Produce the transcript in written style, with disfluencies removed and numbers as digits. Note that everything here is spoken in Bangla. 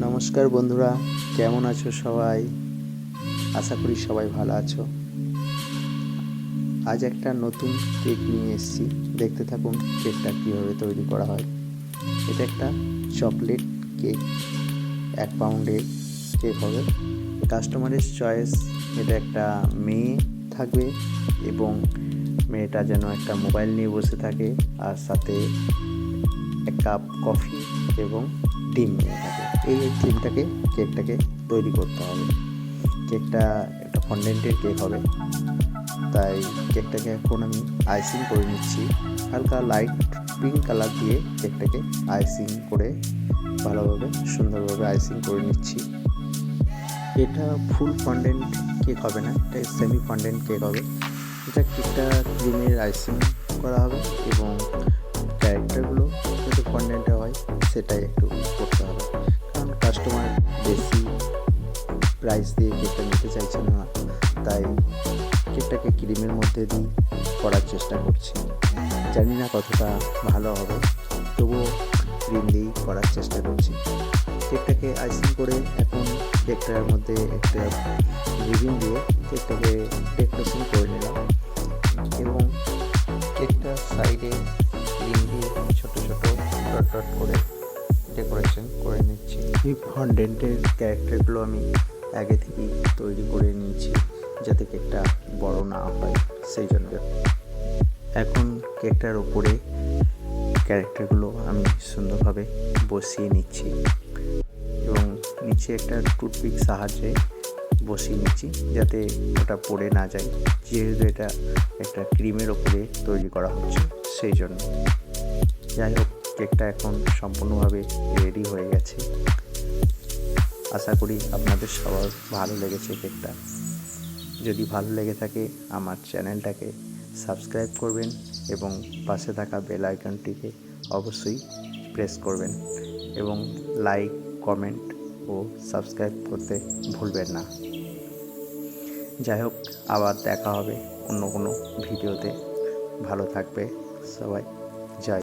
নমস্কার বন্ধুরা, কেমন আছো সবাই? আশা করি সবাই ভালো আছো। আজ একটা নতুন কেক নিয়ে এসেছি, দেখতে থাকুন কেকটা কীভাবে তৈরি করা হয়। এটা একটা চকলেট কেক, 1 পাউন্ডের কেক হবে। কাস্টমারের চয়েস, এটা একটা মেয়ে থাকবে এবং মেয়েটা যেন একটা মোবাইল নিয়ে বসে থাকে, আর সাথে 1 কাপ কফি এবং ডিম নিয়ে থাকে। এই ডিমটাকে কেকটাকে তৈরি করতে হবে। কেকটা একটা ফন্ডেন্টের কেক হবে, তাই কেকটাকে এখন আমি আইসিং করে নিচ্ছি। হালকা লাইট পিঙ্ক কালার দিয়ে কেকটাকে আইসিং করে ভালোভাবে সুন্দরভাবে আইসিং করে নিচ্ছি। এটা ফুল ফন্ডেন্ট কেক হবে না, এটা সেমি ফন্ডেন্ট কেক হবে। এটা কেকটা ক্রিমের আইসিং করা হবে এবং ক্যারেক্টারগুলো যদি ফন্ডেন্টে হয় সেটাই একটু করতে হবে, কারণ কাস্টমার বেশি প্রাইস দিয়ে কেকটা নিতে চাইছে না, তাই কেকটাকে ক্রিমের মধ্যে দিয়ে করার চেষ্টা করছি। জানি না কতটা ভালো হবে, তবুও ক্রিম দিয়েই করার চেষ্টা করছি। কেকটাকে আইসিং করে এখন কেকটার মধ্যে একটা রিবিন দিয়ে কেকটাকে ডেকোরেশন করে নিলাম এবং কেকটার সাইডে ক্রিম দিয়ে ছোটো ছোটো ডট ডট করে ডেকোরেশন করে নিচ্ছি। এই ফন্ডেন্টের ক্যারেক্টারগুলো আমি আগে থেকেই তৈরি করে নিয়েছি, যাতে কেকটা বড় না হয়, সেই জন্য। এখন কেকটার ওপরে ক্যারেক্টারগুলো আমি সুন্দরভাবে বসিয়ে নিচ্ছি এবং নিচে একটা টুথপিক সাহায্যে বসিয়ে নিচ্ছি, যাতে ওটা পড়ে না যায়, যেহেতু এটা একটা ক্রিমের ওপরে তৈরি করা হচ্ছে, সেই জন্য। যাই হোক, কেকটা এখন সম্পূর্ণভাবে রেডি হয়ে গেছে। আশা করি আপনাদের সবার ভালো লেগেছে কেকটা। যদি ভালো লেগে থাকে আমার চ্যানেলটাকে সাবস্ক্রাইব করবেন এবং পাশে থাকা বেল আইকনটিকে অবশ্যই প্রেস করবেন এবং লাইক, কমেন্ট ও সাবস্ক্রাইব করতে ভুলবেন না। যাই হোক, আবার দেখা হবে অন্য কোনো ভিডিওতে। ভালো থাকবে সবাই।